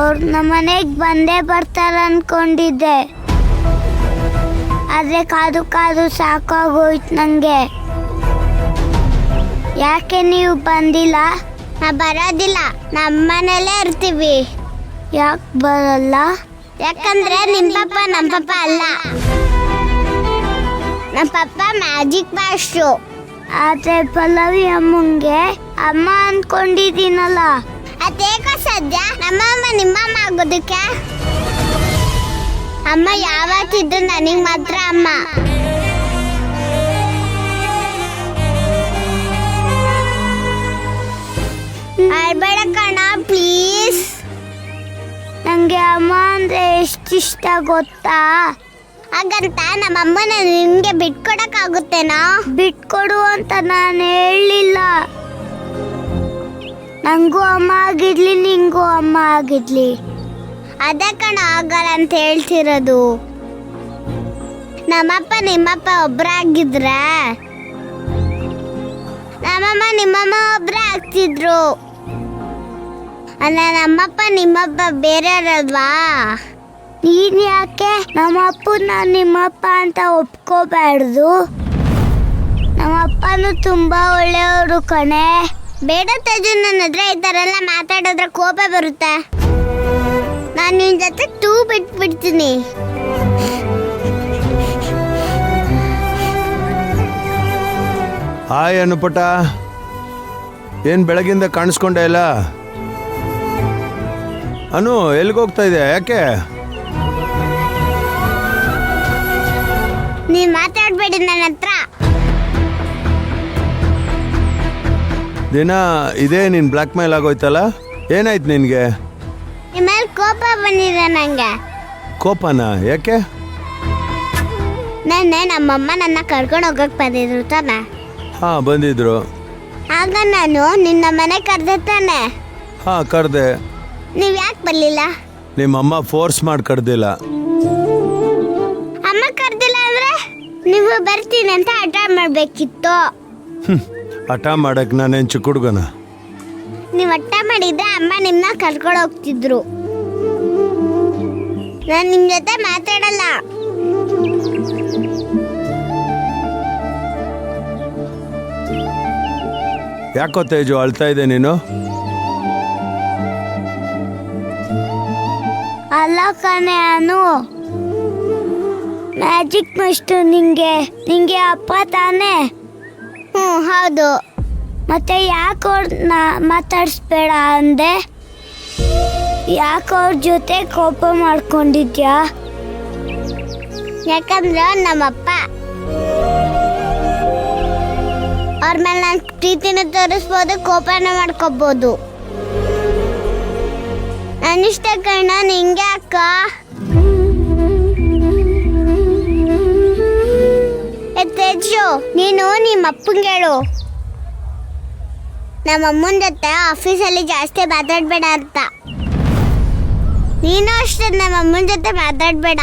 ಅವ್ರು ನಮ್ಮನೆಗೆ ಬಂದೇ ಬರ್ತಾರ ಅನ್ಕೊಂಡಿದ್ದೆ, ಆದ್ರೆ ಕಾದು ಕಾದು ಸಾಕಾಗೋಯ್ತು ನಂಗೆ. ಯಾಕೆ ನೀವು ಬಂದಿಲ್ಲ? ನಾ ಬರೋದಿಲ್ಲ, ನಮ್ಮನೇಲೇ ಇರ್ತೀವಿ. ಯಾಕೆ ಬರಲ್ಲ? ಯಾಕಂದ್ರೆ ನಿಮ್ ಪಪ್ಪ ನಮ್ಮ ಪಪ್ಪ ಅಲ್ಲ. ನಮ್ಮ ಪಪ್ಪ ಮ್ಯಾಜಿಕ್ ಮಾಸ್ಟ್ರು. ಆದ್ರೆ ಪಲ್ಲವಿ ಅಮ್ಮಂಗೆ ಅಮ್ಮ ಅನ್ಕೊಂಡಿದ್ದೀನಲ್ಲ. ಅದೇಕೋ ಸದ್ಯ ನಮ್ಮಮ್ಮ ನಿಮ್ಮಮ್ಮ ಆಗೋದಕ್ಕೆ? ಅಮ್ಮ ಯಾವತ್ತಿದ್ದು ನನಗೆ ಮಾತ್ರ ಅಮ್ಮ. ಅಳ್ಬೇಡ ಕಣ ಪ್ಲೀಸ್. ನಂಗೆ ಅಮ್ಮ ಅಂದ್ರೆ ಎಷ್ಟಿಷ್ಟ ಗೊತ್ತಾ? ಹಾಗಂತ ನಮ್ಮಮ್ಮನ ನಿಮ್ಗೆ ಬಿಟ್ಕೊಡಕ್ಕಾಗುತ್ತೇನಾ? ಬಿಟ್ಕೊಡು ಅಂತ ನಾನು ಹೇಳಲಿಲ್ಲ. ನಂಗೂ ಅಮ್ಮ ಆಗಿರ್ಲಿ, ನಿಂಗೂ ಅಮ್ಮ ಆಗಿರ್ಲಿ. ಅದೇ ಕಣ ಆಗಲ್ಲ ಅಂತ ಹೇಳ್ತಿರೋದು. ನಮ್ಮಪ್ಪ ನಿಮ್ಮಪ್ಪ ಒಬ್ರಾಗಿದ್ರೆ ನಮ್ಮಮ್ಮ ನಿಮ್ಮಮ್ಮ ಒಬ್ರೇ ಆಗ್ತಿದ್ರು. ಅಲ್ಲ, ನಮ್ಮಪ್ಪ ನಿಮ್ಮಪ್ಪ ಬೇರೆಯವರಲ್ವಾ? ನೀನ್ ಯಾಕೆ ನಮ್ಮಪ್ಪನ ನಿಮ್ಮಪ್ಪ ಅಂತ ಒಪ್ಕೋಬಾರ್ದು? ನಮ್ಮಪ್ಪನು ತುಂಬಾ ಒಳ್ಳೆಯವರು ಕಣೆ. ಬೇಡ ತೇಜು, ನನ್ನ ಹತ್ರ ಈ ಥರ ಎಲ್ಲ ಮಾತಾಡಿದ್ರೆ ಕೋಪ ಬರುತ್ತೆ. ನಾನು ನಿನ್ನ ಜೊತೆ ಬಿಟ್ಬಿಡ್ತೀನಿ. ಹಾಯ್ ಅನ್ನಪುಟ್ಟ, ಏನು ಬೆಳಗಿಂದ ಕಾಣಿಸ್ಕೊಂಡೆ ಇಲ್ಲ? ಅನು ಎಲ್ಲಿಗೋಗ್ತಾ ಇದೆ? ಯಾಕೆ? ನೀನ್ ಮಾತಾಡ್ಬೇಡಿ ನನ್ನ ಹತ್ರ. ದಿನ ಇದೇ ನೀನು ಬ್ಲ್ಯಾಕ್ ಮೇಲ್ ಆಗೋಯ್ತಲ್ಲ, ಏನಾಯ್ತು ನಿನಗೆ? ನಿಮ್ಮ ಮೇಲೆ ಕೋಪ ಬಂದಿದೆ ನಂಗೆ. ಕೋಪನಾ? ಯಾಕೆ? ನೆನ್ನೆ ನಮ್ಮಮ್ಮ ನನ್ನ ಕರ್ಕೊಂಡು ಹೋಗಕ್ ಬಂದಿದ್ರು ತಾನೆ? ಹಾಂ, ಬಂದಿದ್ರು. ಆಗ ನಾನು ನಿನ್ನ ಮನೆ ಕರೆದೆ ತಾನೆ? ಹಾಂ, ಕರೆದೆ. ನೀವ್ ಯಾಕೆ ಬರ್ಲಿಲ್ಲ? ನಿಮ್ಮಮ್ಮ ಫೋರ್ಸ್ ಮಾಡಿ ಕರೆದಿಲ್ಲ. ಅಮ್ಮ ಕರ್ದಿಲ್ಲ ಅಂದ್ರೆ ನೀವು ಬರ್ತೀನಿ ಅಂತ ಹಠ ಮಾಡ್ಬೇಕಿತ್ತು. ಹಠ ಮಾಡಕ್ ನಾನೇನು ಚಿಕ್ಕ ಹುಡುಗನ? ನೀವು ಹಠ ಮಾಡಿದ್ರೆ ಅಮ್ಮ ನಿಮ್ಮನ್ನ ಕರ್ಕೊಂಡು ಹೋಗ್ತಿದ್ರು. ನಾನು ನಿಮ್ ಜೊತೆ ಮಾತಾಡಲ್ಲ. ಯಾಕೋ ತೇಜು ಅಳ್ತಾ ಇದೆ ನೀನು? ಅಲ್ಲ ಕಣೆ ಅನು, ಮ್ಯಾಜಿಕ್ ಮಾಸ್ಟರ್ ನಿಂಗೆ ಅಪ್ಪ ತಾನೆ? ಹೌದು. ಮತ್ತೆ ಯಾಕೆ ಅವ್ರನ್ನ ಮಾತಾಡಿಸ್ಬೇಡ ಅಂದೆ? ಯಾಕೆ ಅವ್ರ ಜೊತೆ ಕೋಪ ಮಾಡ್ಕೊಂಡಿದ್ಯಾ? ಯಾಕಂದ್ರೆ ನಮ್ಮಪ್ಪ ಅವ್ರ ಮೇಲೆ ನಾನು ಪ್ರೀತಿನ ತೋರಿಸ್ಬೋದು, ಕೋಪನ ಮಾಡ್ಕೋಬಹುದು. ಅನಿಷ್ಟ ಕಣ್ಣ, ನಿಂಗೆ ಅಕ್ಕ. ತೇಜು, ನೀನು ನಿಮ್ಮ ಅಪ್ಪಂಗೆ ಹೇಳು ನಮ್ಮಮ್ಮನ ಜೊತೆ ಆಫೀಸಲ್ಲಿ ಜಾಸ್ತಿ ಮಾತಾಡ್ಬೇಡ ಅಂತ. ನೀನು ಅಷ್ಟೇ ನಮ್ಮಮ್ಮನ ಜೊತೆ ಮಾತಾಡ್ಬೇಡ.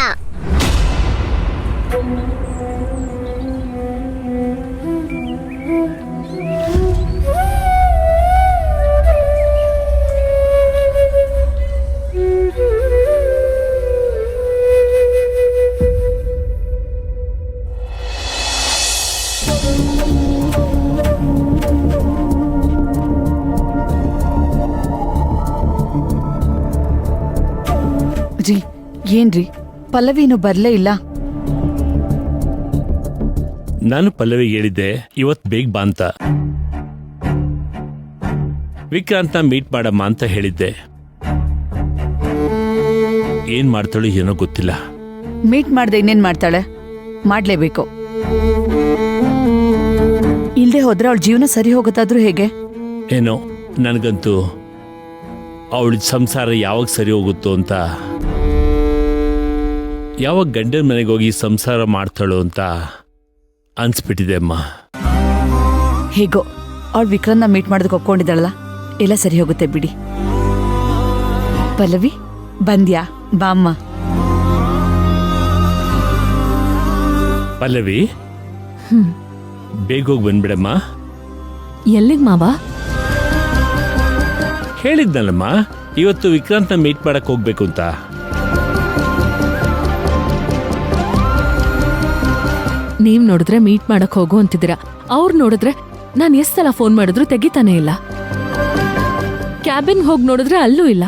ರೀ, ಏನ್ರಿ ಪಲ್ಲವಿನೂ ಬರ್ಲೇ ಇಲ್ಲ? ನಾನು ಪಲ್ಲವಿಗೆ ಹೇಳಿದ್ದೆ ಇವತ್ತು ಬೇಗ ಬಾ ಅಂತ. ವಿಕ್ರಾಂತ ಮೀಟ್ ಮಾಡಮ್ಮ ಅಂತ ಹೇಳಿದ್ದೆ. ಏನ್ ಮಾಡ್ತಾಳು ಏನೋ ಗೊತ್ತಿಲ್ಲ. ಮೀಟ್ ಮಾಡ್ದೆ ಇನ್ನೇನ್ ಮಾಡ್ತಾಳೆ? ಮಾಡ್ಲೇಬೇಕು. ಇಲ್ದೆ ಹೋದ್ರೆ ಅವಳ ಜೀವನ ಸರಿ ಹೋಗುತ್ತಾದ್ರೂ ಹೇಗೆ? ಏನೋ ನನಗಂತೂ ಅವಳ ಸಂಸಾರ ಯಾವಾಗ ಸರಿ ಹೋಗುತ್ತೋ ಅಂತ, ಯಾವಾಗ ಗಂಡನ ಮನೆಗೆ ಹೋಗಿ ಸಂಸಾರ ಮಾಡ್ತಾಳೋ ಅಂತ ಅನ್ಸ್ಬಿಟ್ಟಿದೆ ಅಮ್ಮ. ಹೇಗೋ ಅವಳು ವಿಕ್ರಮ್ನ ಮೀಟ್ ಮಾಡೋದಕ್ಕೆ ಒಪ್ಕೊಂಡಿದ್ದಾಳಲ್ಲ, ಎಲ್ಲ ಸರಿ ಹೋಗುತ್ತೆ ಬಿಡಿ. ಪಲ್ಲವಿ ಬಂದ್ಯಾ? ಬಾಮ್ಮ. ಪಲ್ಲವಿ, ಬೇಗ ಹೋಗಿ ಬಂದ್ಬಿಡಮ್ಮ. ಎಲ್ಲಿಗ್ ಮಾವ? ಹೇಳಿದ್ನಲ್ಲಮ್ಮ ಇವತ್ತು ವಿಕ್ರಾಂತ್ನ ಮೀಟ್ ಮಾಡಕ್ ಹೋಗ್ಬೇಕು ಅಂತ. ನೀವ್ ನೋಡಿದ್ರೆ ಮೀಟ್ ಮಾಡಕ್ ಹೋಗು ಅಂತಿದ್ದೀರಾ, ಅವ್ರು ನೋಡಿದ್ರೆ ನಾನ್ ಎಷ್ಟ್ ಸಲ ಫೋನ್ ಮಾಡಿದ್ರು ತೆಗಿತಾನೆ ಇಲ್ಲ. ಕ್ಯಾಬಿನ್ ಹೋಗಿ ನೋಡಿದ್ರೆ ಅಲ್ಲೂ ಇಲ್ಲ.